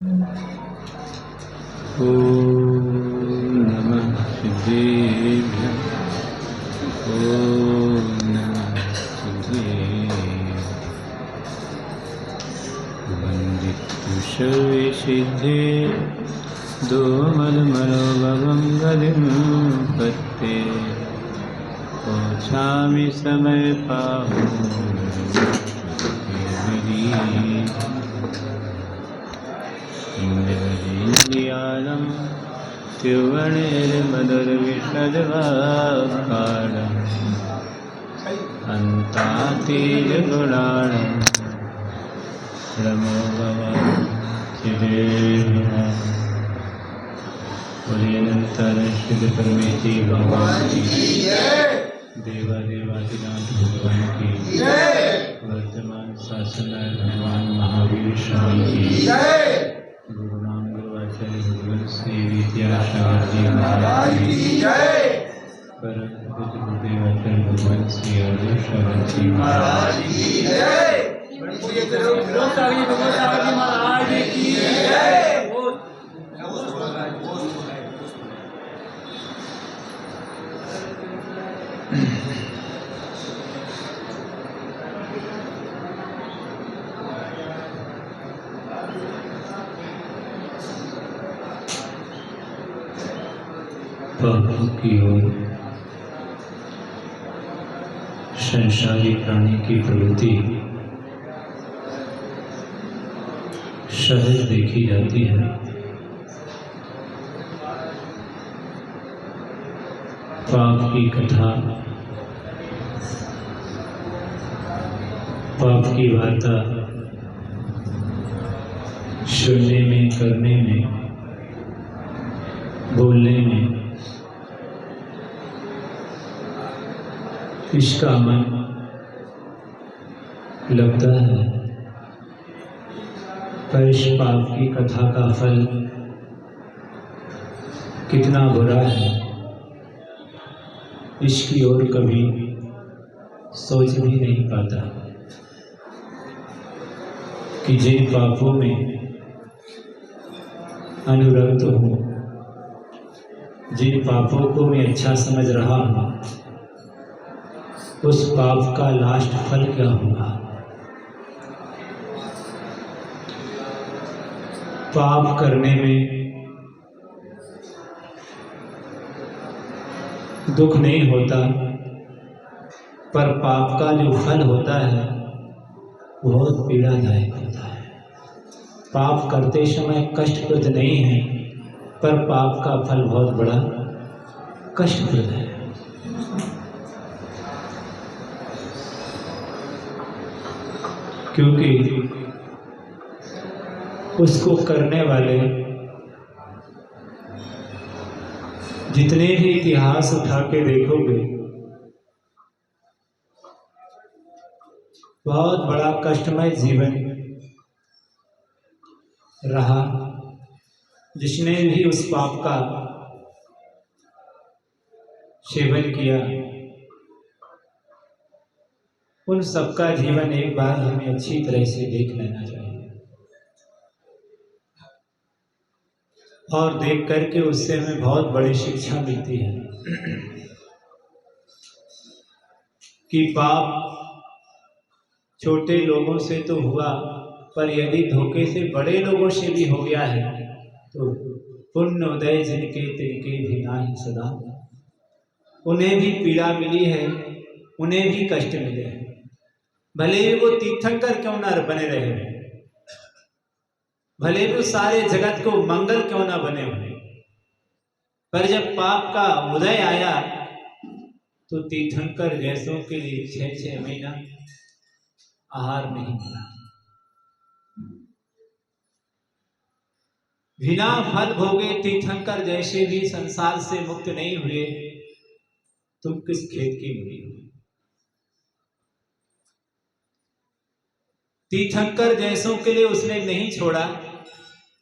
नमः सिद्धेभ्यः। नमः सिद्धेभ्यः। वन्दितुषविसिद्धे दोमलमलोभवं गतिं पत्ते ओछामि समर्पाहो इन्द्रियालं त्रिवर्णैर्मदरविषद्वाक्कालं अन्तातीरगुणाणं नमो भगवते परमेति भगवान की देवादिनाथ भगवान की वर्तमान शासन भगवान महावीर स्वामी की गुरु नाम गुरुआचार्य भगवान श्री विद्यासागर जी महाराज की परम गुरुदेवाचार्य भगवान श्री अर्जुन सागर जी महाराज की पापों की ओर संसारी प्राणी की प्रवृत्ति सहज देखी जाती है। पाप की कथा, पाप की वार्ता सुनने में, करने में, बोलने में इसका मन लगता है, पर इस पाप की कथा का फल कितना बुरा है इसकी ओर कभी सोच भी नहीं पाता कि जिन पापों में अनुरक्त हूँ, जिन पापों को मैं अच्छा समझ रहा हूँ, उस पाप का लास्ट फल क्या होगा। पाप करने में दुख नहीं होता, पर पाप का जो फल होता है बहुत पीड़ादायक होता है। पाप करते समय कष्टप्रद नहीं है, पर पाप का फल बहुत बड़ा कष्टप्रद है। क्योंकि उसको करने वाले जितने भी इतिहास उठा के देखोगे, बहुत बड़ा कष्टमय जीवन रहा। जिसने भी उस पाप का सेवन किया, उन सबका जीवन एक बार हमें अच्छी तरह से देख लेना चाहिए और देख करके उससे हमें बहुत बड़ी शिक्षा मिलती है कि पाप छोटे लोगों से तो हुआ, पर यदि धोखे से बड़े लोगों से भी हो गया है तो पुण्य उदय जिनके तिनके भी नाही सदा। उन्हें भी पीड़ा मिली है, उन्हें भी कष्ट मिले हैं, भले ही वो तीर्थंकर क्यों ना बने रहे, भले ही वो सारे जगत को मंगल क्यों ना बने हुए, पर जब पाप का उदय आया तो तीर्थंकर जैसों के लिए 6-6 महीना आहार नहीं मिला। बिना फल भोगे तीर्थंकर जैसे भी संसार से मुक्त नहीं हुए, तुम किस खेत की मूली हो। तीर्थंकर जैसों के लिए उसने नहीं छोड़ा,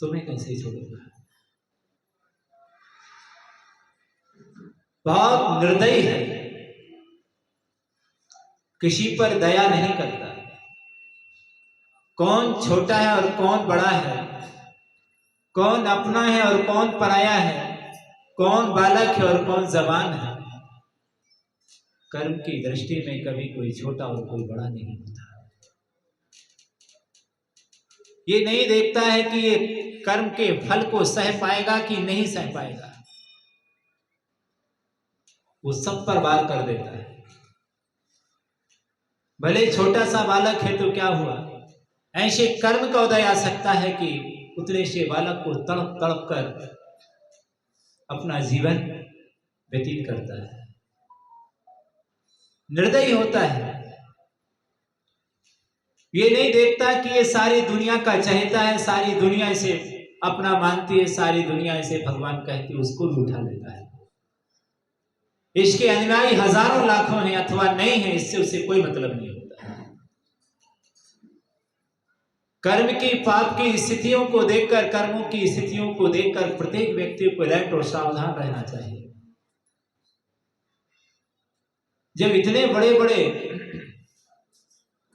तुम्हें कैसे छोड़ेगा। बहुत निर्दयी है, किसी पर दया नहीं करता। कौन छोटा है और कौन बड़ा है कौन अपना है और कौन पराया है, कौन बालक है और कौन जवान है। कर्म की दृष्टि में कभी कोई छोटा और कोई बड़ा नहीं होता। ये नहीं देखता है कि ये कर्म के फल को सह पाएगा कि नहीं सह पाएगा, वो सब पर वार कर देता है। भले छोटा सा बालक है तो क्या हुआ, ऐसे कर्म का उदय आ सकता है कि उतने से बालक को तड़प तड़प कर अपना जीवन व्यतीत करता है, निर्दयी होता है। ये नहीं देखता कि ये सारी दुनिया का चाहता है, सारी दुनिया इसे अपना मानती है, सारी दुनिया इसे भगवान कहती है, उसको भी उठा लेता है। इसके अनुयायी हजारों लाखों हैं अथवा नहीं है, इससे उसे कोई मतलब नहीं होता। कर्म की पाप की स्थितियों को देखकर, कर्मों की स्थितियों को देखकर प्रत्येक व्यक्ति को अलर्ट और सावधान रहना चाहिए। जब इतने बड़े बड़े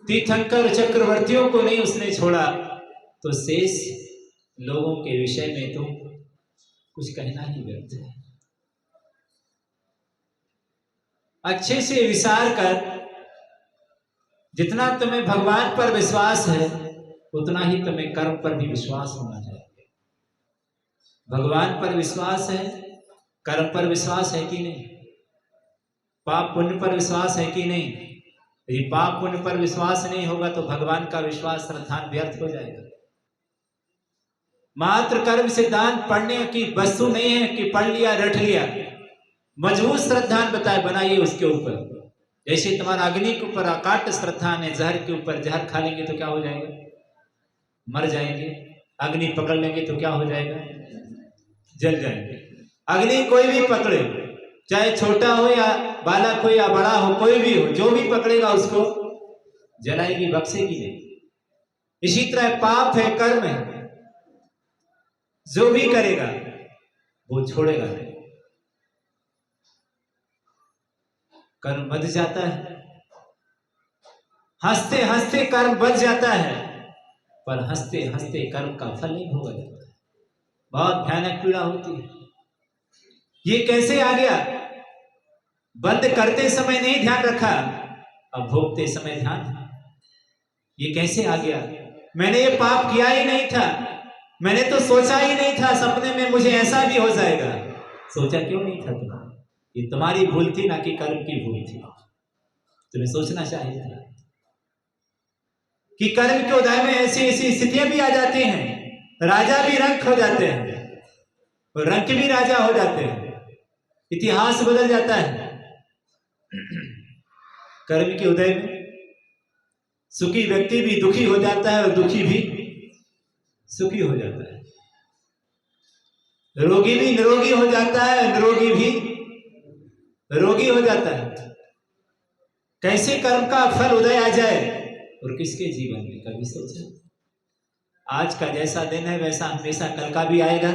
तीर्थंकर चक्रवर्तियों को नहीं उसने छोड़ा, तो शेष लोगों के विषय में तो कुछ कहना ही व्यर्थ है। अच्छे से विचार कर, जितना तुम्हें भगवान पर विश्वास है उतना ही तुम्हें कर्म पर भी विश्वास होना चाहिए। भगवान पर विश्वास है, कर्म पर विश्वास है कि नहीं, पाप पुण्य पर विश्वास है कि नहीं। यदि पाप पुण्य पर विश्वास नहीं होगा तो भगवान का विश्वास श्रद्धा व्यर्थ हो जाएगा। मात्र कर्म सिद्धांत पढ़ने की वस्तु नहीं है कि पढ़ लिया रट लिया, मजबूत श्रद्धा बनाइए उसके ऊपर। जैसे तुम्हारा अग्नि के ऊपर अकाट श्रद्धा है, जहर के ऊपर जहर खा लेंगे तो क्या हो जाएगा, मर जाएंगे। अग्नि पकड़ लेंगे तो क्या हो जाएगा, जल जाएंगे। अग्नि कोई भी पकड़े, चाहे छोटा हो या बालक हो या बड़ा हो, कोई भी हो, जो भी पकड़ेगा उसको जलाएगी, बख्शेगी नहीं। इसी तरह पाप है, कर्म है, जो भी करेगा वो छोड़ेगा नहीं। कर्म बच जाता है, हंसते हंसते कर्म बच जाता है, पर हंसते हंसते कर्म का फल नहीं भोगा जाता है। बहुत भयानक पीड़ा होती है। ये कैसे आ गया, बंद करते समय नहीं ध्यान रखा, अब भोगते समय ध्यान। ये कैसे आ गया, मैंने ये पाप किया ही नहीं था, मैंने तो सोचा ही नहीं था सपने में मुझे ऐसा भी हो जाएगा। सोचा क्यों नहीं था तुम्हें, ये तुम्हारी भूल थी ना कि कर्म की भूल थी। तुम्हें सोचना चाहिए था कि कर्म के उदय में ऐसी ऐसी स्थितियां भी आ जाती हैं, राजा भी रंक हो जाते हैं और रंक भी राजा हो जाते हैं, इतिहास बदल जाता है। कर्म के उदय में सुखी व्यक्ति भी दुखी हो जाता है और दुखी भी सुखी हो जाता है, रोगी भी निरोगी हो जाता है, निरोगी भी रोगी हो जाता है। कैसे कर्म का फल उदय आ जाए और किसके जीवन में, कभी सोचा? आज का जैसा दिन है वैसा हमेशा कल का भी आएगा,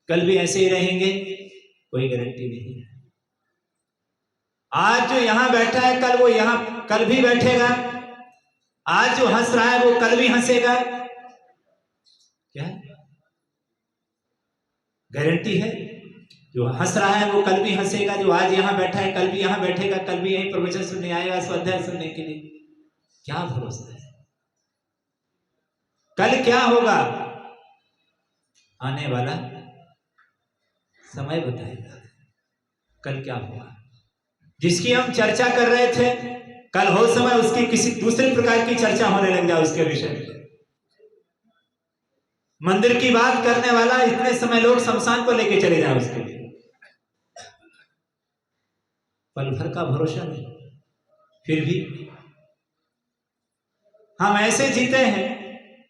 कल भी ऐसे ही रहेंगे, कोई गारंटी नहीं है। आज जो यहां बैठा है कल वो यहां कल भी बैठेगा, आज जो हंस रहा है वो कल भी हंसेगा, क्या गारंटी है? जो हंस रहा है वो कल भी हंसेगा, जो आज यहां बैठा है कल भी यहां बैठेगा, कल भी यही प्रवचन सुनने आएगा, स्वाध्याय सुनने के लिए। क्या भरोसा है कल क्या होगा, आने वाला समय बताएगा कल क्या होगा। जिसकी हम चर्चा कर रहे थे, कल हो समय उसकी किसी दूसरे प्रकार की चर्चा होने लग जाए उसके विषय में। मंदिर की बात करने वाला इतने समय लोग शमशान को लेके चले जाए उसके लिए। पल भर का भरोसा नहीं, फिर भी हम ऐसे जीते हैं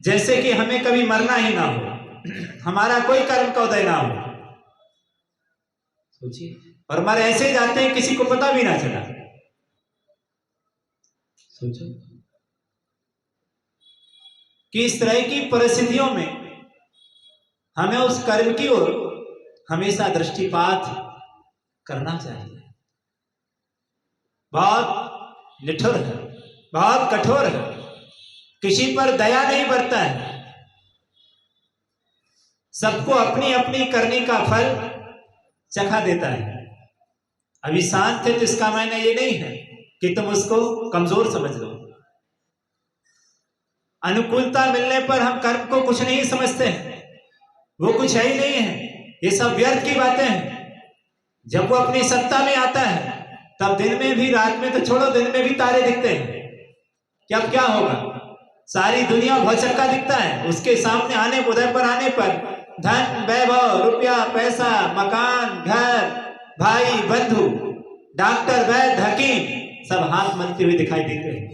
जैसे कि हमें कभी मरना ही ना हो, हमारा कोई कर्म का उदय ना हो। सोचिए, और मर ऐसे जाते हैं किसी को पता भी ना चला। सोचो कि इस तरह की परिस्थितियों में हमें उस कर्म की ओर हमेशा दृष्टिपात करना चाहिए। बहुत निठुर है, बहुत कठोर है, किसी पर दया नहीं बरता है। सबको अपनी अपनी करने का फल चखा देता है। अभी शांत है तो इसका मायने ये नहीं है कि तुम उसको कमजोर समझ लो। अनुकूलता मिलने पर हम कर्म को कुछ नहीं समझते हैं, वो कुछ है ही नहीं है, ये सब व्यर्थ की बातें हैं। जब वो अपनी सत्ता में आता है तब दिन में भी, रात में तो छोड़ो, दिन में भी तारे दिखते हैं। क्या क्या होगा? सारी दुनिया भौचक्का दिखता है। उसके सामने आने, उदय पर आने पर धन, वैभव, रुपया, पैसा, मकान, घर, भाई, बंधु, डॉक्टर, वैद्य, हकीम सब हाथ मलते हुए दिखाई देते हैं।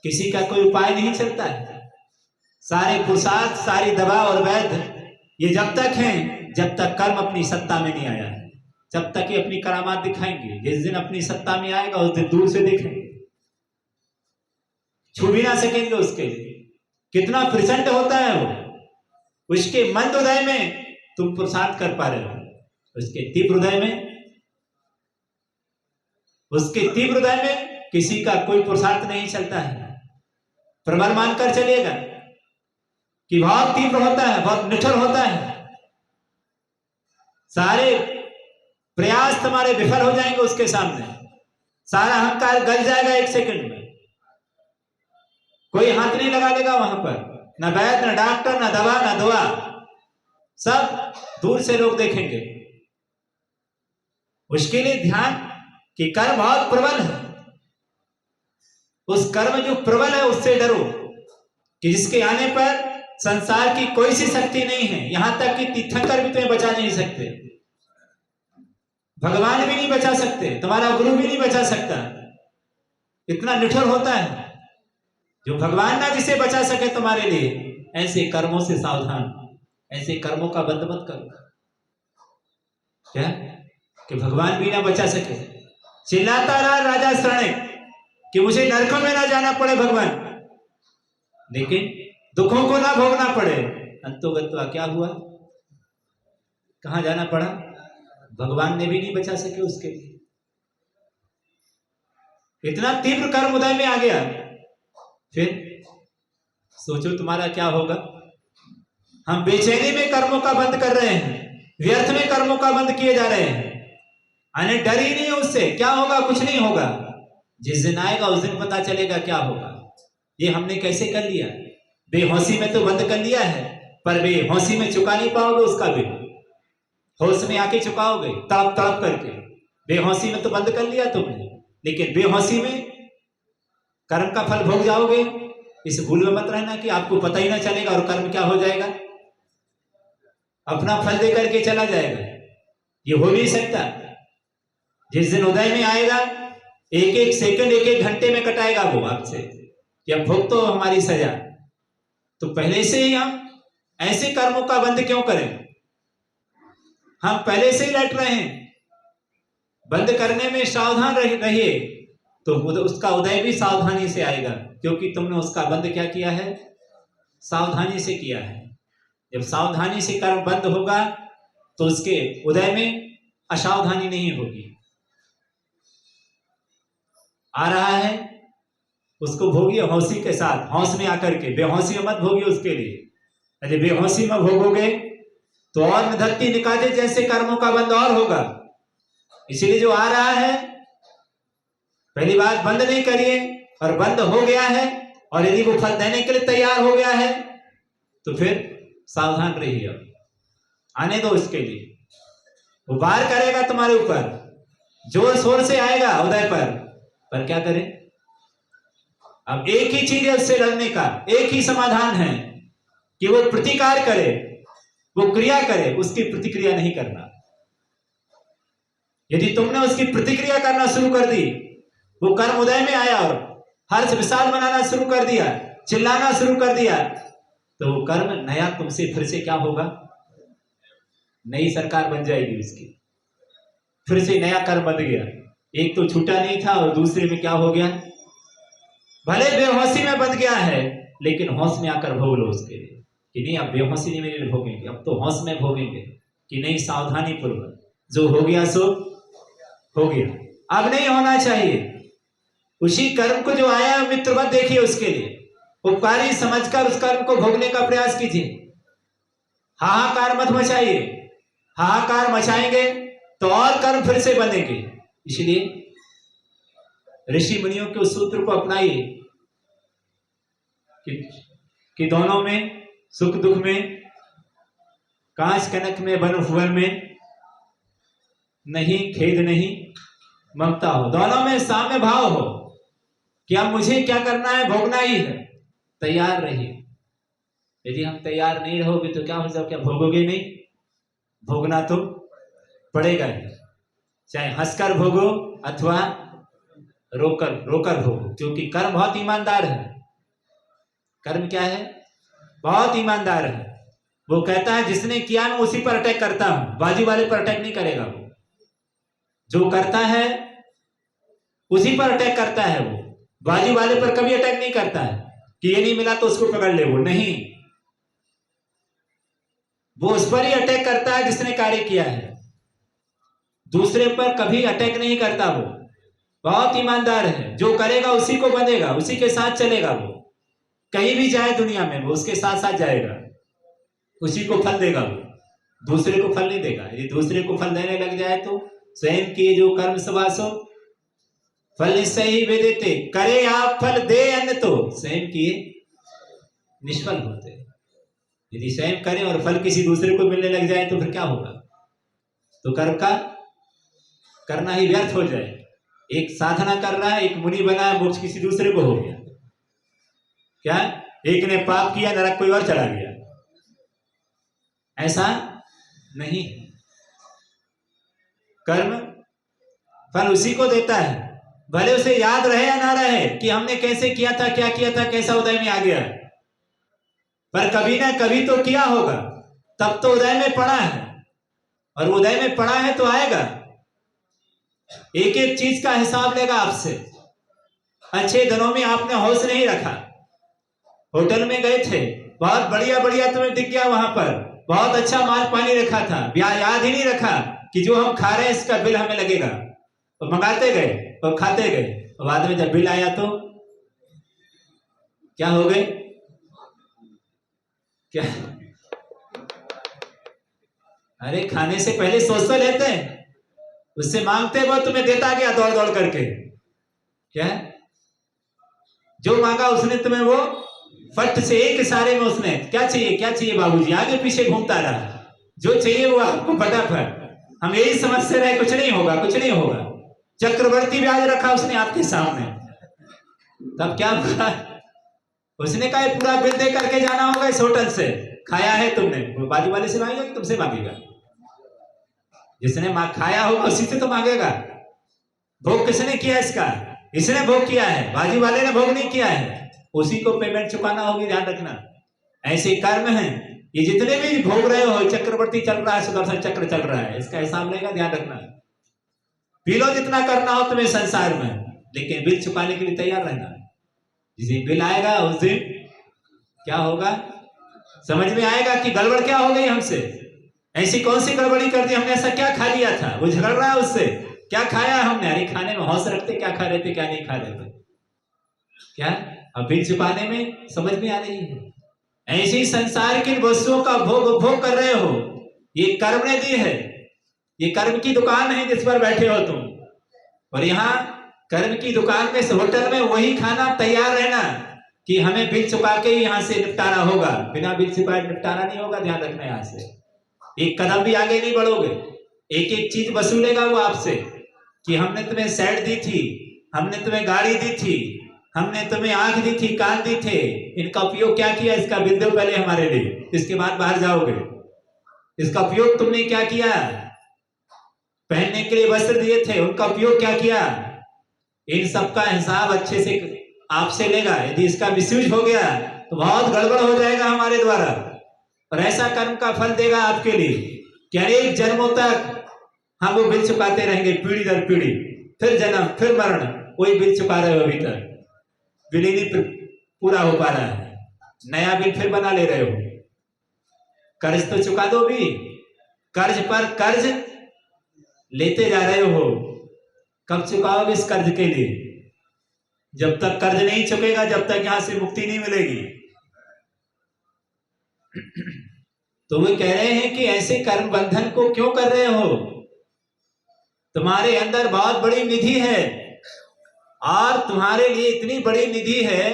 किसी का कोई उपाय नहीं चलता है। सारे पुरुषार्थ, सारी दवा और वैद्य ये जब तक हैं जब तक कर्म अपनी सत्ता में नहीं आया है, जब तक ये अपनी करामात दिखाएंगे। जिस दिन अपनी सत्ता में आएगा उस दिन दूर से देखेंगे, छू भी ना सकेंगे उसके लिए। कितना प्रचंड होता है वो। उसके मंद हृदय में तुम पुरुषार्थ कर पा रहे हो, उसके तीव्र हृदय में, उसके तीव्र हृदय में किसी का कोई पुरुषार्थ नहीं चलता है। प्रबल मानकर चलिएगा कि बहुत तीव्र होता है, बहुत निठुर होता है। सारे प्रयास तुम्हारे विफल हो जाएंगे उसके सामने। सारा अहंकार गल जाएगा एक सेकंड में। कोई हाथ नहीं लगा लेगा वहां पर, न वैद्य, न डॉक्टर, न दवा, न दुआ, सब दूर से लोग देखेंगे। उसके लिए ध्यान कि कर्म बहुत प्रबल है। उस कर्म जो प्रबल है उससे डरो कि जिसके आने पर संसार की कोई सी शक्ति नहीं है, यहां तक कि तीर्थंकर भी तुम्हें बचा नहीं सकते, भगवान भी नहीं बचा सकते, तुम्हारा गुरु भी नहीं बचा सकता। इतना निठुर होता है। जो भगवान ना जिसे बचा सके तुम्हारे लिए, ऐसे कर्मों से सावधान, ऐसे कर्मों का बंद मत करो। क्या कि भगवान भी ना बचा सके। चिल्लाता रहा राजा शरणे कि मुझे नरकों में ना जाना पड़े भगवान, लेकिन दुखों को ना भोगना पड़े। अंतोगत्वा क्या हुआ? कहां जाना पड़ा? भगवान ने भी नहीं बचा सके उसके लिए। इतना तीव्र कर्म उदय में आ गया। फिर सोचो तुम्हारा क्या होगा। हम बेचैनी में कर्मों का बंद कर रहे हैं, व्यर्थ में कर्मों का बंद किए जा रहे हैं। आने डर ही नहीं है उससे। क्या होगा? कुछ नहीं होगा। जिस दिन आएगा उस दिन पता चलेगा क्या होगा। ये हमने कैसे कर लिया? बेहोशी में तो बंद कर लिया है, पर बेहोशी में चुका नहीं पाओगे उसका बिल। होश में आके चुकाओगे तड़प तड़प करके। बेहोशी में तो बंद कर लिया तुमने, लेकिन बेहोशी में कर्म का फल भोग जाओगे। इस भूल में मत रहना कि आपको पता ही ना चलेगा और कर्म क्या हो जाएगा, अपना फल दे करके चला जाएगा। ये हो नहीं सकता। जिस दिन उदय में आएगा, एक एक सेकंड, एक एक घंटे में कटाएगा वो आपसे कि अब भोग तो हमारी सजा। तो पहले से ही हम ऐसे कर्मों का बंद क्यों करें? हम पहले से ही लट रहे हैं। बंद करने में सावधान रहिए तो उसका उदय भी सावधानी से आएगा, क्योंकि तुमने उसका बंद क्या किया है? सावधानी से किया है। जब सावधानी से कर्म बंद होगा तो उसके उदय में असावधानी नहीं होगी। आ रहा है उसको भोगिए होशी के साथ, होश में आकर के। बेहोशी में मत भोगिए उसके लिए। यदि बेहोशी में भोगोगे तो और धरती निकाले जैसे कर्मों का बंद और होगा। इसीलिए जो आ रहा है, पहली बात बंद नहीं करिए, और बंद हो गया है और यदि वो फल देने के लिए तैयार हो गया है तो फिर सावधान रहिए। आने दो उसके लिए। वो वार करेगा तुम्हारे ऊपर, जोर शोर से आएगा उदय पर क्या करें? अब एक ही चीज है उससे लड़ने का, एक ही समाधान है कि वो प्रतिकार करे, वो क्रिया करे, उसकी प्रतिक्रिया नहीं करना। यदि तुमने उसकी प्रतिक्रिया करना शुरू कर दी, वो कर्म उदय में आया और हर्ष विशाल बनाना शुरू कर दिया, चिल्लाना शुरू कर दिया, तो वो कर्म नया तुमसे फिर से क्या होगा? नई सरकार बन जाएगी उसकी। फिर से नया कर्म बन गया। एक तो छूटा नहीं था और दूसरे में क्या हो गया? भले बेहोशी में बन गया है, लेकिन होश में आकर भोग लो उसके लिए कि नहीं अब बेहोशी नहीं में भोगेंगे, अब तो होश में भोगेंगे कि नहीं, सावधानी पूर्वक। जो हो गया सो हो गया, अब नहीं होना चाहिए। उसी कर्म को जो आया मित्र मत देखिए, उसके लिए उपकारी समझकर उस कर्म को भोगने का प्रयास कीजिए। हाहाकार मत मचाइए। हाहाकार मचाएंगे तो और कर्म फिर से बनेंगे। इसलिए ऋषि मुनियों के उस सूत्र को अपनाइए कि दोनों में, सुख दुख में, कांच कनक में, वन भुवन में नहीं खेद नहीं ममता हो। दोनों में साम्य भाव हो कि अब मुझे क्या करना है, भोगना ही है, तैयार रहिए। यदि हम तैयार नहीं रहोगे तो क्या हो जाओ, क्या भोगोगे नहीं? भोगना तो पड़ेगा ही, चाहे हंसकर भोगो अथवा रोकर भोगो, क्योंकि कर्म बहुत ईमानदार है। कर्म क्या है? बहुत ईमानदार है। वो कहता है जिसने किया मैं उसी पर अटैक करता हूं, बाजू वाले पर अटैक नहीं करेगा। वो जो करता है उसी पर अटैक करता है, वो बाजू वाले पर कभी अटैक नहीं करता है कि ये नहीं मिला तो उसको पकड़ ले। वो नहीं, वो उस पर ही अटैक करता है जिसने कार्य किया है, दूसरे पर कभी अटैक नहीं करता। वो बहुत ईमानदार है। जो करेगा उसी को बनेगा, उसी के साथ चलेगा। वो कहीं भी जाए दुनिया में वो उसके साथ साथ जाएगा, उसी को फल देगा। वो दूसरे को फल नहीं देगा। यदि दूसरे को फल देने लग जाए तो स्वयं किए जो कर्म सवासो फल निश्चय ही वे देते, करे आप फल दे अन्य तो स्वयं किए निष्फल होते। यदि स्वयं करें और फल किसी दूसरे को मिलने लग जाए तो फिर क्या होगा? तो कर्म का करना ही व्यर्थ हो जाए। एक साधना कर रहा है, एक मुनि बना है, मोक्ष किसी दूसरे को हो गया। क्या? एक ने पाप किया, नरक कोई और चला गया। ऐसा नहीं। कर्म फल उसी को देता है, भले उसे याद रहे या ना रहे कि हमने कैसे किया था, क्या किया था, कैसा उदय में आ गया, पर कभी ना कभी तो किया होगा, तब तो उदय में पड़ा है। और उदय में पड़ा है तो आएगा, एक एक चीज का हिसाब लेगा आपसे। अच्छे दिनों में आपने होश नहीं रखा, होटल में गए थे, बहुत बढ़िया बढ़िया तुम्हें दिख गया, वहां पर बहुत अच्छा माल पानी रखा था, याद ही नहीं रखा कि जो हम खा रहे हैं इसका बिल हमें लगेगा, तो मंगाते गए और खाते गए, और बाद में जब बिल आया तो क्या हो गए? क्या? अरे खाने से पहले सोच तो लेते हैं, उससे मांगते वो तुम्हें देता गया दौड़ दौड़ करके। क्या? जो मांगा उसने तुम्हें वो फट से एक इशारे में उसने क्या चाहिए, क्या चाहिए बाबूजी, आगे पीछे घूमता रहा, जो चाहिए वो आपको फटाफट। हम यही समझते रहे कुछ नहीं होगा, कुछ नहीं होगा। चक्रवर्ती ब्याज रखा उसने आपके सामने, तब क्या हुआ? उसने कहा पूरा बिल दे करके जाना होगा इस होटल से, खाया है तुमने, वो बाजू वाले से मांगेगा कि तुमसे मांगेगा? जिसने खाया होगा उसी से तो मांगेगा। भोग किसने किया इसका? इसने भोग किया है, बाजू वाले ने भोग नहीं किया है, उसी को पेमेंट चुकाना होगी, ध्यान रखना। ऐसे कर्म है, ये जितने भी भोग रहे हो, चक्रवर्ती चल रहा है, सुदर्शन चक्र चल रहा है, इसका हिसाब लेगा, ध्यान रखना। पी लो जितना करना हो तुम्हें संसार में, लेकिन बिल चुकाने के लिए तैयार रहना। जिस दिन बिल आएगा उस दिन क्या होगा समझ में आएगा कि गड़बड़ क्या हो गई हमसे, ऐसी कौन सी गड़बड़ी कर दी हमने, ऐसा क्या खा लिया था। वो झगड़ रहा है उससे, क्या खाया हमने, अरे खाने में होश रखते, क्या खा रहे थे क्या नहीं खा रहे थे। क्या? अब बिल चुकाने में समझ में आ रही है। ऐसी संसार की वस्तुओं का भोग कर रहे हो, ये कर्म ने दी है, ये कर्म की दुकान है जिस पर बैठे हो तुम, और यहाँ कर्म की दुकान में, होटल में वही खाना तैयार रहना कि हमें बिल चुका के ही यहाँ से निपटाना होगा, बिना बिल चुकाए निपटाना नहीं होगा, ध्यान रखना। यहाँ से एक कदम भी आगे नहीं बढ़ोगे, एक एक चीज वसूलेगा वो आपसे कि हमने तुम्हें सेट दी थी, हमने तुम्हें गाड़ी दी थी, हमने तुम्हें आंख दी थी, कान दी थे, इनका उपयोग क्या किया, इसका बिल दो पहले हमारे लिए, इसके बाद बाहर जाओगे। इसका उपयोग तुमने क्या किया, पहनने के लिए वस्त्र दिए थे, उनका उपयोग क्या किया, इन सब का हिसाब अच्छे से आपसे लेगा। यदि इसका मिसयूज हो गया तो बहुत गड़बड़ हो जाएगा हमारे द्वारा, और ऐसा कर्म का फल देगा आपके लिए कि अनेक जन्मों तक हम वो बिल चुकाते रहेंगे, पीढ़ी दर पीढ़ी, फिर जन्म फिर मरण, वही बिल चुका रहे हो, अभी तक बिल ही नहीं पूरा हो पा रहा है, नया बिल फिर बना ले रहे हो। कर्ज तो चुका दो भी, कर्ज पर कर्ज लेते जा रहे हो, कब चुकाओगे इस कर्ज के लिए? जब तक कर्ज नहीं चुकेगा, जब तक यहां से मुक्ति नहीं मिलेगी। तो वे कह रहे हैं कि ऐसे कर्म बंधन को क्यों कर रहे हो? तुम्हारे अंदर बहुत बड़ी निधि है और तुम्हारे लिए इतनी बड़ी निधि है,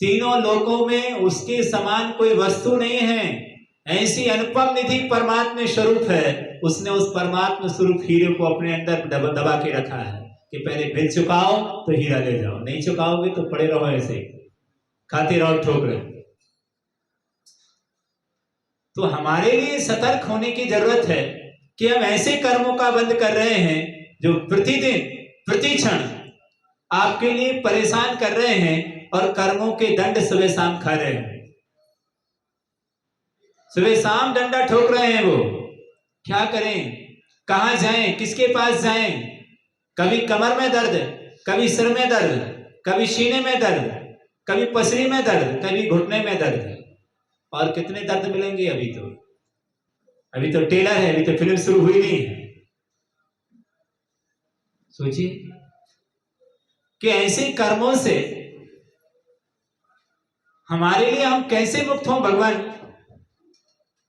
तीनों लोकों में उसके समान कोई वस्तु नहीं है। ऐसी अनुपम निधि परमात्मा स्वरूप है। उसने उस परमात्मा स्वरूप हीरे को अपने अंदर दबा के रखा है कि पहले बिल चुकाओ तो हीरा ले जाओ, नहीं चुकाओगे तो पड़े रहो ऐसे खाते रहो ठोकर। तो हमारे लिए सतर्क होने की जरूरत है कि हम ऐसे कर्मों का बंध कर रहे हैं जो प्रतिदिन प्रति क्षण आपके लिए परेशान कर रहे हैं और कर्मों के दंड सुबह शाम खा रहे हैं। सुबह शाम डंडा ठोक रहे हैं। वो क्या करें, कहां जाएं, किसके पास जाएं? कभी कमर में दर्द, कभी सिर में दर्द, कभी सीने में दर्द, कभी पसली में दर्द, कभी घुटने में दर्द। और कितने दर्द मिलेंगे? अभी तो टेलर है, अभी तो फिल्म शुरू हुई नहीं है। सोचिए कि ऐसे कर्मों से हमारे लिए हम कैसे मुक्त हों भगवान।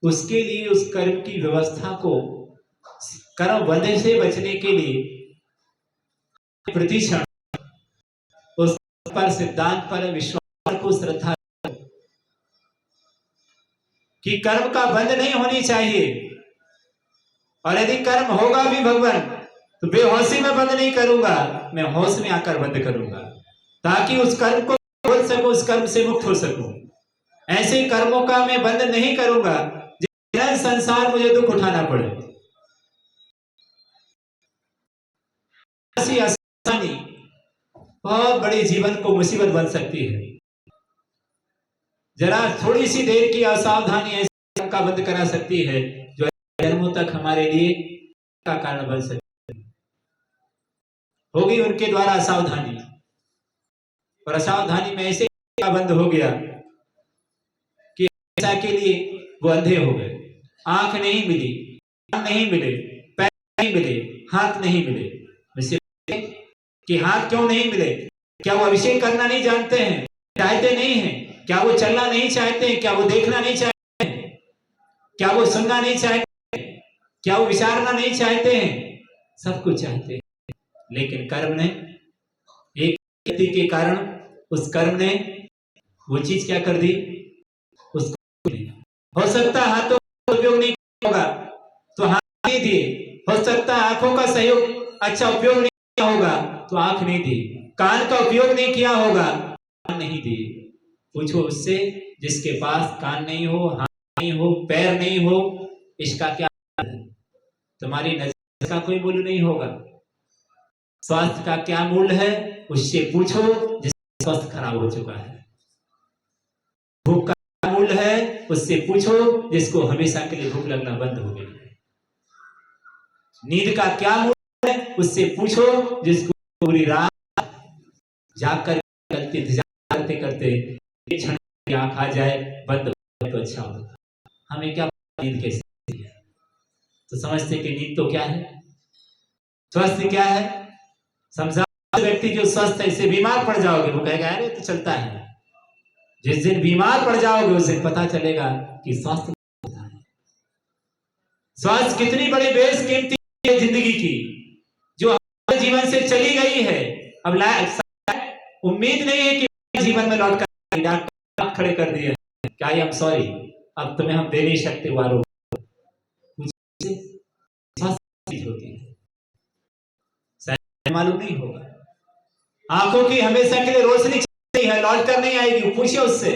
उसके लिए उस कर्म की व्यवस्था को, कर्म बंधन से बचने के लिए प्रतिक्षण उस पर, सिद्धांत पर, विश्वास को श्रद्धा कि कर्म का बंध नहीं होनी चाहिए। और यदि कर्म होगा भी भगवान तो बेहोशी में बंद नहीं करूंगा, मैं होश में आकर बंद करूंगा ताकि उस कर्म को बोल सकूं, उस कर्म से मुक्त हो सकूं। ऐसे कर्मों का मैं बंद नहीं करूंगा जिससे संसार मुझे दुख उठाना पड़े। ऐसी आसानी बहुत बड़ी जीवन को मुसीबत बन सकती है। जरा थोड़ी सी देर की असावधानी ऐसे का बंद करा सकती है जो जन्मों तक हमारे लिए का कारण बन सकती है। होगी उनके द्वारा असावधानी, और असावधानी में ऐसे का बंद हो गया कि ऐसा के लिए वो अंधे हो गए। आंख नहीं मिली, कान नहीं मिले, पैर नहीं मिले, हाथ नहीं मिले। कि हाथ क्यों नहीं मिले? क्या वो अभिषेक करना नहीं जानते हैं, चाहते नहीं हैं? क्या वो चलना नहीं चाहते हैं? क्या वो देखना नहीं चाहते हैं? क्या वो सुनना नहीं चाहते हैं? क्या वो विचारना नहीं चाहते हैं? सब कुछ चाहते हैं, लेकिन कर्म ने, एक व्यक्ति के कारण उस कर्म ने वो चीज क्या कर दी, उसको हो सकता है हाथों का उपयोग नहीं होगा तो हाथ नहीं दिए, हो सकता है आंखों का सहयोग अच्छा उपयोग नहीं किया होगा तो आंख नहीं दी, कान का उपयोग नहीं किया होगा, कान नहीं दिए। पूछो उससे जिसके पास कान नहीं हो, हाथ नहीं हो, पैर नहीं हो, इसका क्या है? तुम्हारी नजर का कोई मूल्य नहीं होगा। स्वास्थ्य का क्या मूल्य है उससे पूछो जिसका स्वास्थ्य खराब हो चुका है। भूख का क्या मूल्य है उससे पूछो जिसको हमेशा के लिए भूख लगना बंद हो गई है। नींद का क्या मूल्य है उससे पूछो जिसको पूरी रात जाकर करते करते क्षण की आंख आ जाए बंद हो तो अच्छा होता। हमें क्या नींद कैसे है? तो समझते कि नींद तो क्या है, स्वास्थ्य क्या है। समझा व्यक्ति जो स्वस्थ है, इससे बीमार पड़ जाओगे वो कहेगा अरे तो चलता है। जिस दिन बीमार पड़ जाओगे उस दिन पता चलेगा कि स्वास्थ्य स्वास्थ्य कितनी बड़ी बेशकीमती है जिंदगी की, जो हमारे जीवन से चली गई है। अब उम्मीद नहीं है कि जीवन में लौट कर डॉक्टर खड़े कर दिए क्या आई एम सॉरी, अब तुम्हें हम दे नहीं सकते वारों। होती है मालूम नहीं होगा। आंखों की हमेशा के लिए रोशनी चली है, लौट कर नहीं आएगी। पूछिए उससे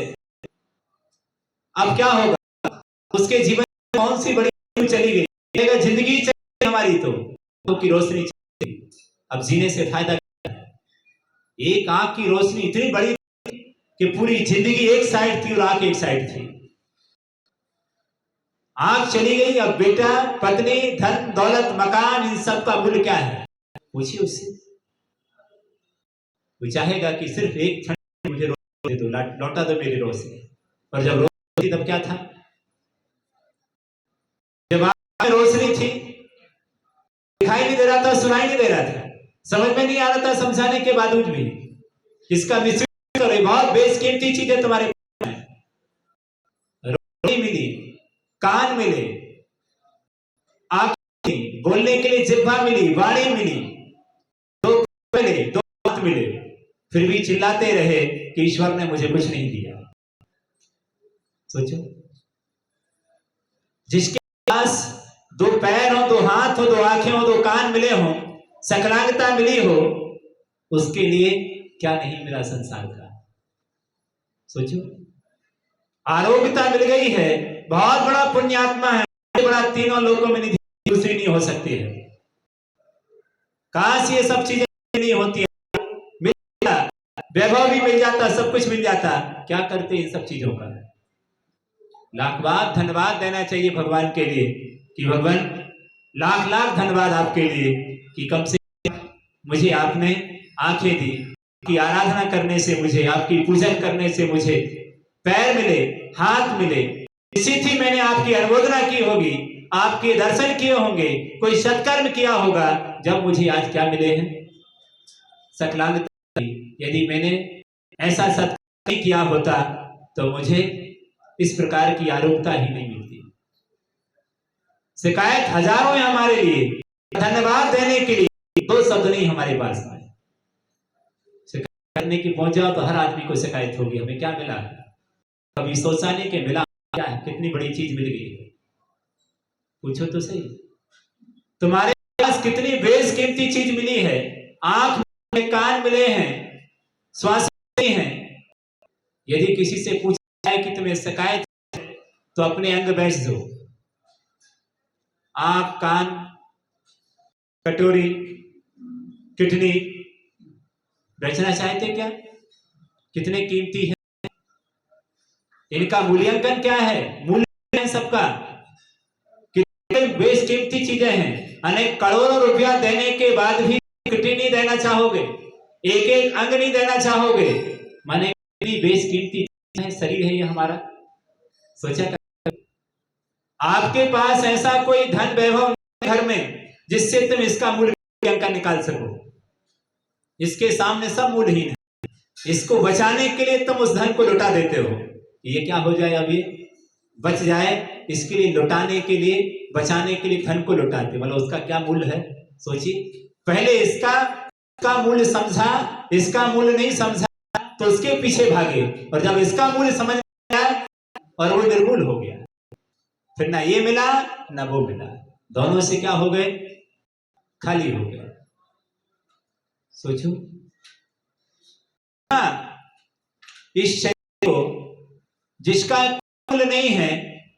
अब क्या होगा, उसके जीवन में कौन सी बड़ी चली गई। जिंदगी चली हमारी तो की रोशनी चली, अब जीने से फायदा क्या है। एक आंख की रोशनी इतनी बड़ी कि पूरी जिंदगी एक साइड थी और आंख एक साइड थी। आंख चली गई, अब बेटा, पत्नी, धन दौलत, मकान, इन सब का मूल्य क्या है? पूछिए उससे। वो चाहेगा कि सिर्फ एक क्षण मुझे रोशनी दे दो, लौटा दो मेरी रोशनी। और जब रोशनी तब क्या था, जब आंख में रोशनी थी दिखाई नहीं दे रहा था, सुनाई नहीं दे रहा था, समझ में नहीं आ रहा था समझाने के बावजूद भी। इसका मिसयूज, बहुत बेशकीमती चीज है तुम्हारे रोशनी मिली, कान मिले, आंख मिली, बोलने के लिए जिह्वा मिली, वाणी मिली, दो मिले, दो हाथ मिले, फिर भी चिल्लाते रहे कि ईश्वर ने मुझे कुछ नहीं दिया। सोचो, जिसके पास दो पैर हो, दो हाथ हो, दो आंखें हो, दो कान मिले हो, सकलांगता मिली हो, उसके लिए क्या नहीं मिला संसार का। सोचो, आरोग्यता मिल गई है, बहुत बड़ा पुण्यात्मा है, बड़ा तीनों लोगों में निधि दूसरी नहीं हो सकती है। काश ये सब चीजें नहीं होती है, मिल जाता, वैभव भी मिल जाता, सब कुछ मिल जाता, क्या करते इन सब चीजों का। लाख बार धन्यवाद देना चाहिए भगवान के लिए कि भगवान लाख लाख धन्यवाद आपके लिए कि कम से मुझे आपने आंखें दी, की आराधना करने से मुझे, आपकी पूजन करने से मुझे पैर मिले, हाथ मिले, इसी थी मैंने आपकी अनुमोदना की होगी, आपके दर्शन किए होंगे, कोई सत्कर्म किया होगा, जब मुझे आज क्या मिले हैं, सकलांगता। यदि मैंने ऐसा सत्कर्म नहीं किया होता तो मुझे इस प्रकार की आरोग्यता ही नहीं मिलती। शिकायत हजारों है हमारे लिए, धन्यवाद देने के लिए दो शब्द नहीं हमारे पास में। शिकायत करने की पहुंच जाओ तो हर आदमी को शिकायत होगी, हमें क्या मिला, कभी सोचा नहीं कि मिला क्या है, कितनी बड़ी चीज मिल गई है। पूछो तो सही, तुम्हारे पास कितनी बेशकीमती चीज मिली है, आंख में, कान मिले हैं, श्वास मिले हैं। यदि किसी से पूछा है कि तुम्हें शिकायत है तो अपने अंग बेच दो, आंख, कान, कटोरी, किडनी बेचना चाहते क्या? कितने कीमती है, इनका मूल्यांकन क्या है, मूल्य है सबका, कितने बेशकीमती चीजें हैं। अनेक करोड़ों रुपया देने के बाद भी किडनी नहीं देना चाहोगे, एक एक अंग नहीं देना चाहोगे, माने कितनी बेशकीमती है शरीर है ये हमारा। सोचा कर, आपके पास ऐसा कोई धन वैभव घर में जिससे तुम इसका मूल्यांकन निकाल सको, इसके सामने सब मूल्यहीन है। इसको बचाने के लिए तुम उस धन को लुटा देते हो, ये क्या हो जाए, अभी बच जाए, इसके लिए लुटाने के लिए, बचाने के लिए धन को लुटाते, मतलब उसका क्या मूल्य है। सोचिए, पहले इसका मूल्य समझा, इसका मूल्य नहीं समझा तो उसके पीछे भागे, और जब इसका मूल्य समझ में आया और वो निर्मूल हो गया, फिर ना ये मिला ना वो मिला, दोनों से क्या हो गए, खाली हो गए। सोचो, इस शरीर को जिसका मूल्य नहीं है,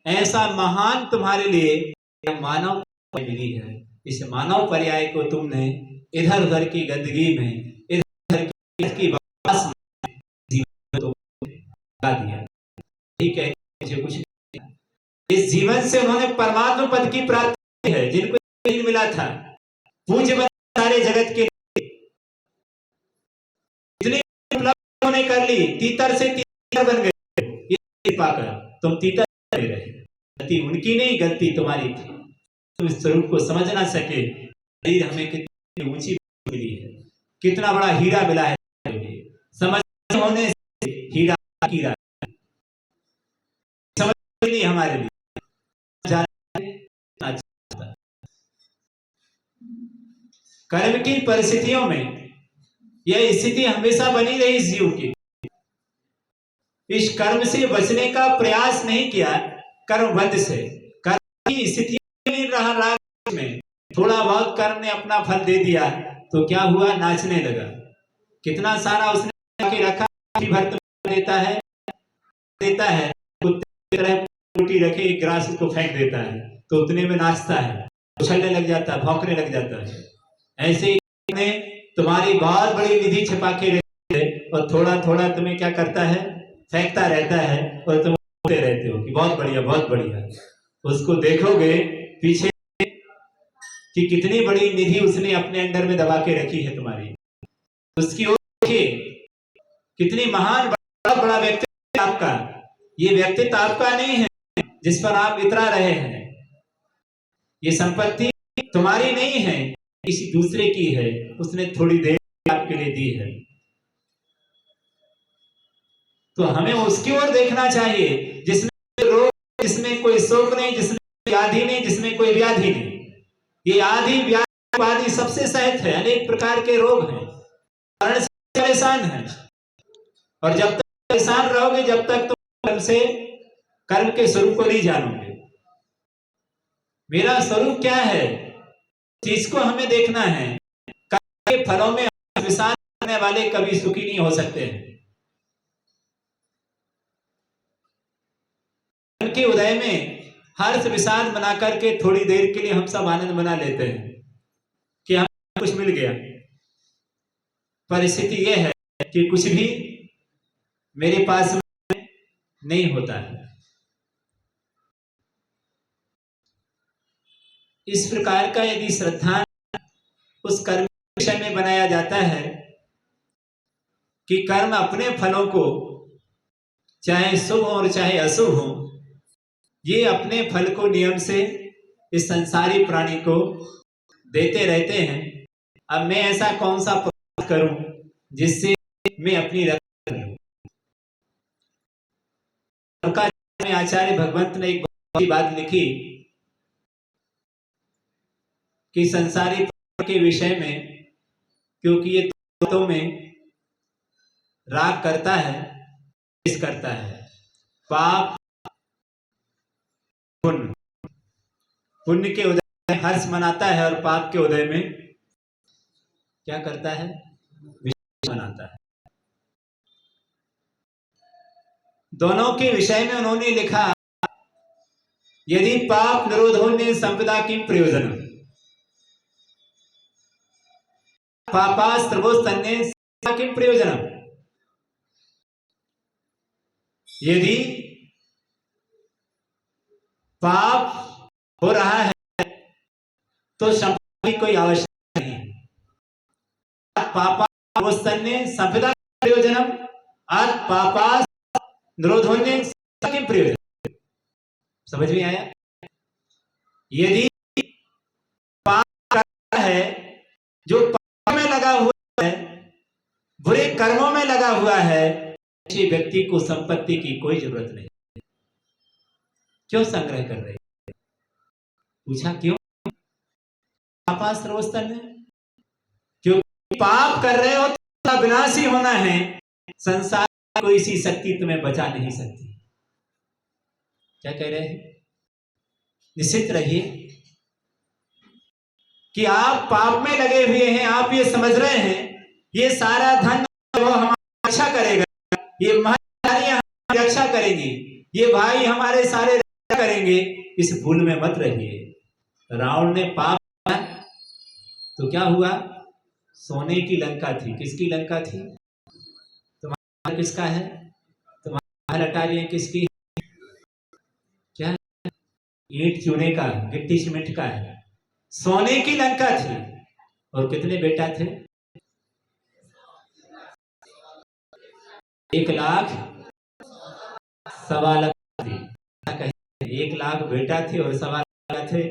ऐसा महान तुम्हारे लिए मानव मिली है, इस मानव पर्याय को तुमने इधर उधर की गंदगी में, इधर की बकवास में जीवन तो लगा दिया। ठीक है, मुझे कुछ इस जीवन से उन्होंने परमात्मा पद की प्राप्ति है, जिनको नहीं मिला था, पूज्य बन सारे जगत के इतनी उपलब्धि उन्होंने कर ली, तीतर से तीतर बन गए, ये पाकर तुम तीतर रहे, गलती उनकी नहीं, गलती तुम्हारी थी। तुम इस स्वरूप को समझ ना सके, हमें कितनी ऊंची मिली है, कितना बड़ा हीरा मिला है, समझ होने से हीरा हीरा समझ नहीं हमारे लिए। कर्म की परिस्थितियों में यह स्थिति हमेशा बनी रही इस जीव की, इस कर्म से बचने का प्रयास नहीं किया, कर्मबंध से, कर्म की स्थिति नहीं रहा, में थोड़ा बहुत कर्म ने अपना फल दे दिया तो क्या हुआ, नाचने लगा, कितना सारा उसने के रखा, भर देता है कुत्ते तरह रोटी रखे, एक ग्रास उसको फेंक देता है तो उतने में नाचता है, उछलने लग जाता है, भौंकने लग जाता है। ऐसे ही तुम्हारी बहुत बड़ी निधि छिपा के रखी है और थोड़ा थोड़ा तुम्हें क्या करता है, फेंकता रहता है और तुम बोलते रहते हो कि बहुत बढ़िया बहुत बढ़िया। उसको देखोगे पीछे कि कितनी बड़ी निधि उसने अपने अंडर में दबा के रखी है तुम्हारी, उसकी ओर देखिए, कितनी महान बड़ा व्यक्तित्व आपका, ये व्यक्तित्व आपका नहीं है जिस पर आप इतरा रहे हैं, ये संपत्ति तुम्हारी नहीं है, किसी दूसरे की है, उसने थोड़ी देर आपके लिए दी है। तो हमें उसकी ओर देखना चाहिए जिसमें रोग, जिसमें जिसमें कोई शोक नहीं, जिसमें कोई आदि नहीं, जिसमें कोई व्याधि नहीं। ये आदि व्याधि सबसे सहित है, अनेक प्रकार के रोग हैं, कारण से परेशान है। और जब तक परेशान रहोगे, जब तक तुम कर्म के स्वरूप को नहीं जानोगे। मेरा स्वरूप क्या है, चीज को हमें देखना है। कर्म के फलों में विषाद करने वाले कभी सुखी नहीं हो सकते हैं। कर्म के उदय में हर्ष विषाद बना करके थोड़ी देर के लिए हम सब आनंद बना लेते हैं कि हमें कुछ मिल गया। परिस्थिति यह है कि कुछ भी मेरे पास में नहीं होता है। इस प्रकार का यदि श्रद्धा उस कर्म के विषय में बनाया जाता है कि कर्म अपने फलों को, चाहे शुभ हो और चाहे अशुभ हो, ये अपने फल को नियम से इस संसारी प्राणी को देते रहते हैं। अब मैं ऐसा कौन सा प्रयास करूं जिससे मैं अपनी रक्षा करूं। आचार्य भगवंत ने एक बहुत ही बात लिखी कि संसारी के विषय में, क्योंकि ये तत्वों में राग करता है, द्वेष करता है, पाप पुण्य, पुण्य के उदय में हर्ष मनाता है और पाप के उदय में क्या करता है, विषाद मनाता है। दोनों के विषय में उन्होंने लिखा, यदि पाप निरोधो ने संपदा की प्रयोजन, पापास्त्रवोस्तन्ने किम प्रयोजनम। यदि पाप हो रहा है तो संपदा की कोई आवश्यकता नहीं है। पापास्त्रवोस्तन्ने संपदा प्रयोजनम और पापास निरोधोन्ने किम प्रयोजनम। समझ में आया? यदि पाप कर रहा है, जो पाप में लगा हुआ है, बुरे कर्मों में लगा हुआ है, ऐसे व्यक्ति को संपत्ति की कोई जरूरत नहीं। क्यों संग्रह कर रहे? पूछा क्यों? पापास्त्रवोस्तन्ने, क्योंकि पाप कर रहे हो तो विनाशी होना है। संसार में कोई सी शक्ति तुम्हें बचा नहीं सकती। क्या कह रहे हैं? निश्चित रहिए कि आप पाप में लगे हुए हैं। आप ये समझ रहे हैं ये सारा धन वो हमारी रक्षा करेगा, ये महतारियां हमारी रक्षा करेंगी, ये भाई हमारे सारे रक्षा करेंगे। इस भूल में मत रहिए। रावण ने पाप किया तो क्या हुआ? सोने की लंका थी। किसकी लंका थी? तुम्हारा किसका है? तुम्हारा अटारी किसकी? क्या? ईंट चूने का, गिट्टी सीमेंट का है। सोने की लंका थी। और कितने बेटा थे? 1,00,000 सवा लाख थी। 1,00,000 बेटा थे और सवा लाख थे।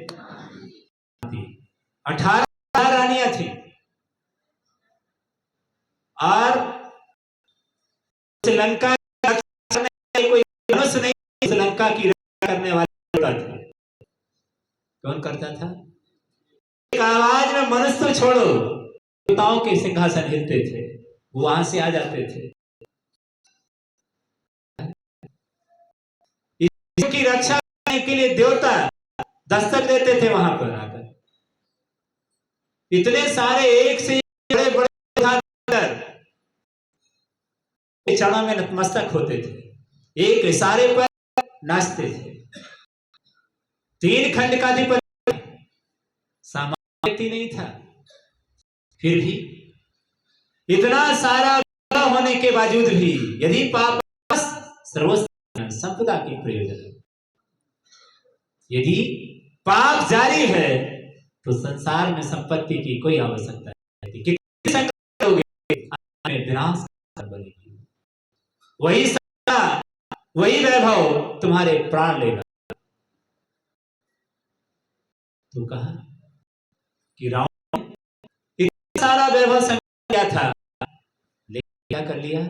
18,000 रानियां थी। और श्रीलंका कोई मनुष्य नहीं, श्रीलंका की रक्षा करने वाला था। कौन करता था? एक आवाज में मनुष्य तो छोड़ो, देवताओं के सिंहासन हिलते थे, वहां से आ जाते थे। इसकी रक्षा करने के लिए देवता दस्तक देते थे वहां पर आकर। इतने सारे एक से बड़े बड़े चरणों में नतमस्तक होते थे, एक इशारे पर नाचते थे। 3 खंड का अधिपति सामान्य व्यक्ति नहीं था। फिर भी इतना सारा होने के बावजूद भी यदि पाप सर्वोच्च संपदा की प्रयोजन, यदि पाप जारी है तो संसार में संपत्ति की कोई आवश्यकता नहीं। कितने संकट होंगे, विनाश बनेगी। वही सत्ता, वही वैभव तुम्हारे प्राण लेगा। तो कहा कि रावण इतना सारा वैभव संकट क्या था, लेकिन क्या कर लिया?